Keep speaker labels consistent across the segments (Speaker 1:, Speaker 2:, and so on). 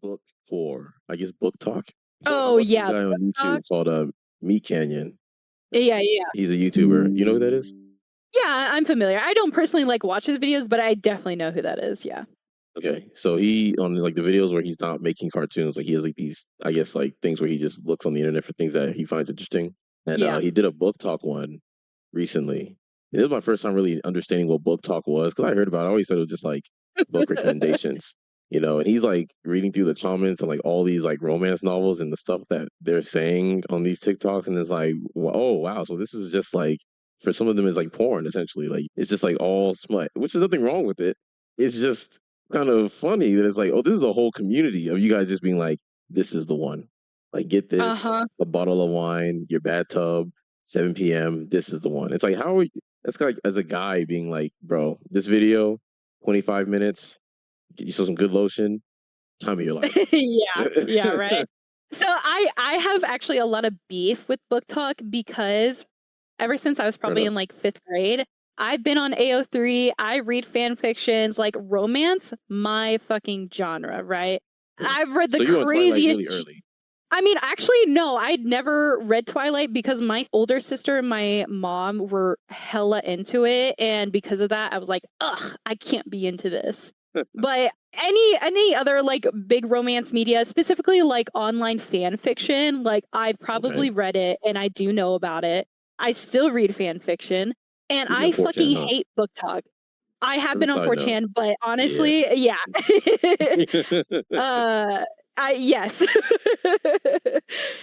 Speaker 1: book for, I guess, Book Talk. So I
Speaker 2: Oh
Speaker 1: watch this
Speaker 2: yeah,
Speaker 1: guy on
Speaker 2: BookTok.
Speaker 1: YouTube called Meat Canyon.
Speaker 2: Yeah, yeah.
Speaker 1: He's a YouTuber. You know who that is?
Speaker 2: Yeah, I'm familiar. I don't personally like watch his videos, but I definitely know who that is. Yeah.
Speaker 1: Okay, so he on like the videos where he's not making cartoons, like he has like these, I guess, like things where he just looks on the internet for things that he finds interesting. And
Speaker 2: Yeah.
Speaker 1: he did a book talk one recently. And it was my first time really understanding what book talk was because I heard about it. I always thought it was just like book recommendations, And he's like reading through the comments on like all these like romance novels and the stuff that they're saying on these TikToks, and it's like, oh wow, so this is just like for some of them is like porn essentially. Like it's just like all smut, which is nothing wrong with it. It's just kind of funny that it's like, oh, this is a whole community of you guys just being like, this is the one. Like, get this,
Speaker 2: Uh-huh.
Speaker 1: a bottle of wine, your bathtub, 7 p.m. This is the one. It's like, how are you? That's like as a guy being like, bro, this video, 25 minutes, get yourself some good lotion, time of your life.
Speaker 2: Yeah. Yeah, right. So I have actually a lot of beef with Book Talk because ever since I was
Speaker 1: Fair
Speaker 2: probably
Speaker 1: enough.
Speaker 2: in like 5th grade, I've been on AO3. I read fan fictions, like romance, my fucking genre, right? I've read the
Speaker 1: So you on Twilight really
Speaker 2: craziest.
Speaker 1: early.
Speaker 2: I mean, actually, no, I'd never read Twilight because my older sister and my mom were hella into it. And because of that, I was like, ugh, I can't be into this. But any other like big romance media, specifically like online fan fiction, like I've
Speaker 1: Okay.
Speaker 2: probably read it and I do know about it. I still read fan fiction and
Speaker 1: You've been
Speaker 2: I
Speaker 1: 4chan,
Speaker 2: fucking
Speaker 1: huh?
Speaker 2: hate book talk. I have
Speaker 1: As a
Speaker 2: been on
Speaker 1: side note.
Speaker 2: 4chan, but
Speaker 1: Yeah.
Speaker 2: honestly, yeah. uh yes. So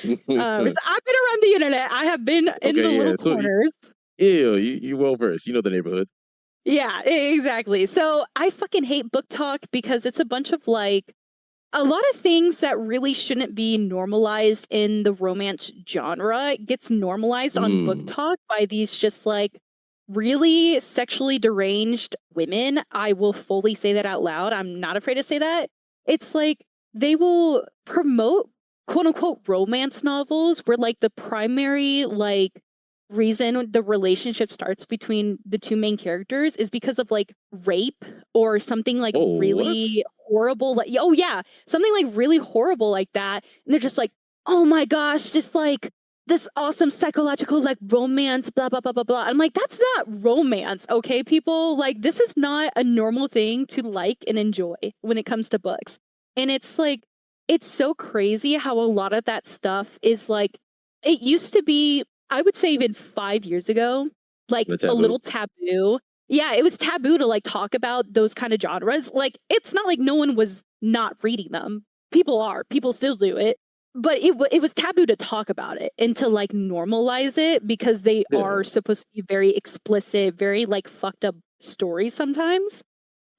Speaker 2: I've been around the internet. I have been in the
Speaker 1: Okay,
Speaker 2: little
Speaker 1: yeah. So,
Speaker 2: corners.
Speaker 1: yeah, you well versed. You know the neighborhood.
Speaker 2: Yeah, exactly. So I fucking hate book talk because it's a bunch of like a lot of things that really shouldn't be normalized in the romance genre gets normalized on book
Speaker 1: Mm,
Speaker 2: talk by these just like really sexually deranged women. I will fully say that out loud. I'm not afraid to say that. It's like they will promote quote unquote romance novels where like the primary like reason the relationship starts between the two main characters is because of like rape or something like
Speaker 1: oh, what?
Speaker 2: really horrible like oh yeah, something like really horrible like that, and they're just like, oh my gosh, just like this awesome psychological like romance, blah blah blah blah blah. I'm like, that's not romance, okay, people? Like, this is not a normal thing to like and enjoy when it comes to books. And it's like, it's so crazy how a lot of that stuff is like, it used to be, I would say even 5 years ago, like
Speaker 1: The
Speaker 2: a
Speaker 1: taboo.
Speaker 2: little taboo. Yeah, it was taboo to like talk about those kind of genres. Like, it's not like no one was not reading them. People still do it, but it was taboo to talk about it and to like normalize it because they
Speaker 1: Yeah.
Speaker 2: are supposed to be very explicit, very like fucked up stories sometimes.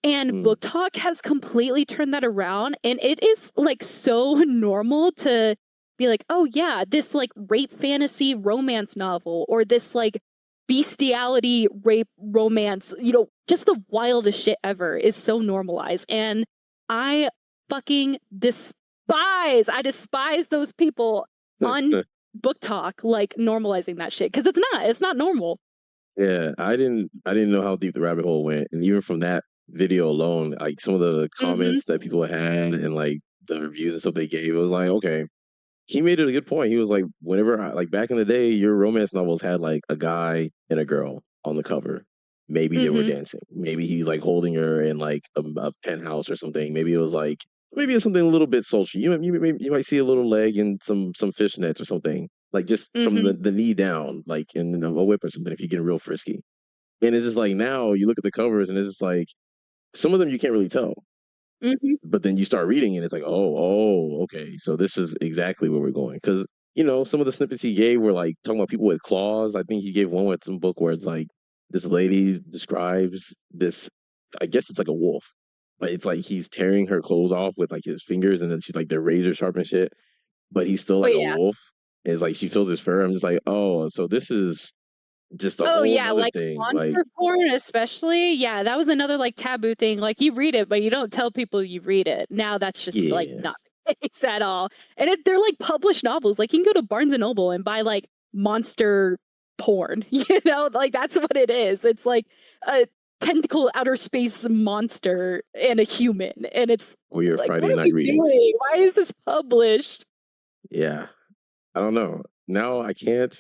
Speaker 2: And
Speaker 1: Mm.
Speaker 2: Book Talk has completely turned that around, and it is like so normal to be like, oh yeah, this like rape fantasy romance novel or this like bestiality rape romance, just the wildest shit ever is so normalized. And I fucking I despise those people on Book Talk like normalizing that shit because it's not normal.
Speaker 1: Yeah, I didn't know how deep the rabbit hole went, and even from that video alone, like some of the
Speaker 2: Hmm.
Speaker 1: comments that people had and like the reviews and stuff they gave, it was like, okay, he made it a good point. He was like, whenever like back in the day, your romance novels had like a guy and a girl on the cover. Maybe they were
Speaker 2: Hmm.
Speaker 1: dancing. Maybe he's like holding her in like a penthouse or something. Maybe it was like maybe it's something a little bit sultry. You might see a little leg and some fishnets or something like just from
Speaker 2: Hmm.
Speaker 1: the knee down, like in a whip or something. If you're getting real frisky, and it's just like now you look at the covers and it's just like some of them you can't really tell,
Speaker 2: Hmm.
Speaker 1: but then you start reading and it's like, okay, so this is exactly where we're going. Because some of the snippets he gave were like talking about people with claws. I think he gave one with some book where it's like this lady describes this. I guess it's like a wolf, but it's like he's tearing her clothes off with like his fingers, and then she's like they're razor sharp and shit. But he's still
Speaker 2: Oh
Speaker 1: like a
Speaker 2: yeah.
Speaker 1: wolf. And it's like she feels his fur. I'm just like, oh, so this is just a
Speaker 2: Oh,
Speaker 1: whole
Speaker 2: yeah,
Speaker 1: nother
Speaker 2: like,
Speaker 1: thing. Like,
Speaker 2: monster porn especially, yeah, that was another, like, taboo thing, like, you read it, but you don't tell people you read it. Now that's just, like,
Speaker 1: yeah,
Speaker 2: not the case at all, and they're, like, published novels, like, you can go to Barnes& and Noble and buy, like, monster porn, Like, that's what it is. It's like, uh tentacle outer space monster and a human, and it's
Speaker 1: or your
Speaker 2: like, "What
Speaker 1: Friday
Speaker 2: are
Speaker 1: night
Speaker 2: we
Speaker 1: readings.
Speaker 2: doing? Why is this published?"
Speaker 1: Yeah, I don't know. Now I can't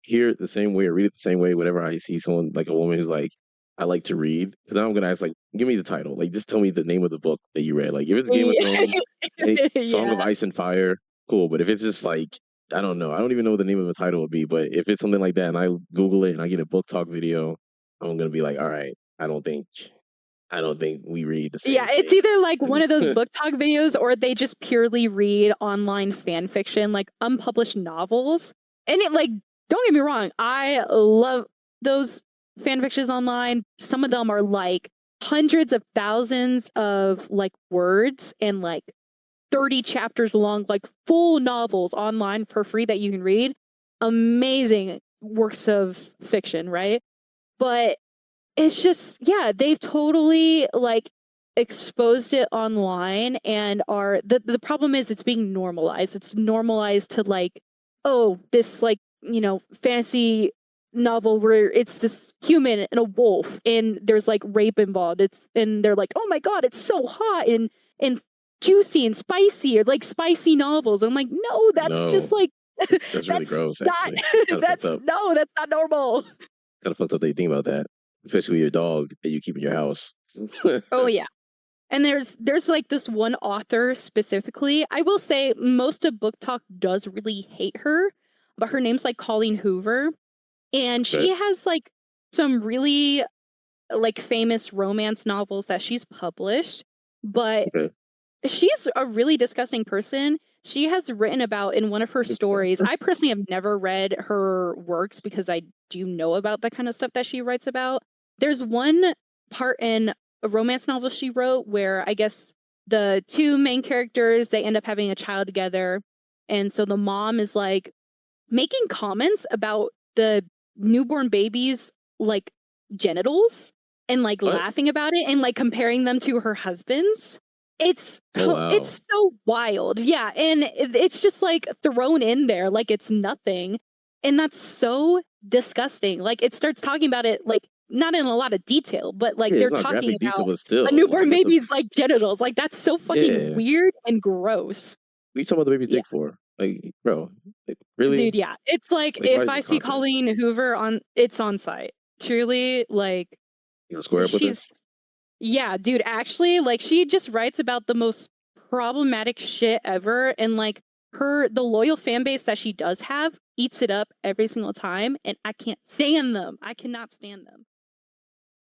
Speaker 1: hear it the same way or read it the same way whenever I see someone like a woman who's like, "I like to read," because now I'm gonna ask like, "Give me the title." Like, just tell me the name of the book that you read. Like, if it's Game of
Speaker 2: Yeah.
Speaker 1: Thrones, Song of
Speaker 2: Yeah.
Speaker 1: Ice and Fire, cool. But if it's just like, I don't know, I don't even know what the name of the title would be. But if it's something like that and I Google it and I get a book talk video, I'm gonna be like, all right, I don't think we read the
Speaker 2: Yeah,
Speaker 1: same
Speaker 2: it's either, like, one
Speaker 1: things.
Speaker 2: of those book talk videos or they just purely read online fan fiction, like, unpublished novels, and it, like don't get me wrong, I love those fan fictions online. Some of them are, like, hundreds of thousands of, like, words and, like, 30 chapters long, like, full novels online for free that you can read. Amazing works of fiction, right? But it's just yeah, they've totally, like, exposed it online and are the problem is it's being normalized. It's normalized to, like, oh, this, like, fantasy novel where it's this human and a wolf and there's, like, rape involved. It's and they're like, "Oh my god, it's so hot and juicy and spicy," or, like, spicy novels. I'm like, "No, that's just,
Speaker 1: No,
Speaker 2: like
Speaker 1: that's really
Speaker 2: that's
Speaker 1: gross.
Speaker 2: not
Speaker 1: Actually, kind of fucked
Speaker 2: that's
Speaker 1: up.
Speaker 2: no, that's not normal."
Speaker 1: Kind of fucked up that you think about that, especially with your dog that you keep in your house.
Speaker 2: Oh, yeah. And there's, like, this one author specifically. I will say most of Book Talk does really hate her, but her name's, like, Colleen Hoover, and
Speaker 1: Okay,
Speaker 2: she has, like, some really, like, famous romance novels that she's published, but
Speaker 1: okay.
Speaker 2: she's a really disgusting person. She has written about in one of her stories I personally have never read her works because I do know about the kind of stuff that she writes about. There's one part in a romance novel she wrote where I guess the 2 main characters, they end up having a child together, and so the mom is, like, making comments about the newborn baby's, like, genitals and, like,
Speaker 1: What?
Speaker 2: laughing about it and, like, comparing them to her husband's.
Speaker 1: Oh wow.
Speaker 2: It's so wild, yeah, and it's just, like, thrown in there like it's nothing, and that's so disgusting. Like, it starts talking about it, like, not in a lot of detail, but, like,
Speaker 1: Yeah,
Speaker 2: they're
Speaker 1: it's not
Speaker 2: talking
Speaker 1: graphic detail,
Speaker 2: about
Speaker 1: but
Speaker 2: a
Speaker 1: still, like
Speaker 2: newborn
Speaker 1: that's a
Speaker 2: baby's, like, genitals, like, that's so fucking
Speaker 1: yeah.
Speaker 2: weird and gross.
Speaker 1: What you talking about the baby's
Speaker 2: Yeah.
Speaker 1: dick for? Like, bro, like really?
Speaker 2: Dude, yeah. It's like
Speaker 1: Like, why
Speaker 2: if
Speaker 1: is
Speaker 2: I
Speaker 1: this
Speaker 2: see
Speaker 1: content?
Speaker 2: Colleen Hoover on it's on site. Truly, like,
Speaker 1: You gonna square up with her?
Speaker 2: she's yeah, dude, actually, like, she just writes about the most problematic shit ever, and, like, the loyal fan base that she does have eats it up every single time, and I can't stand them. I cannot stand them.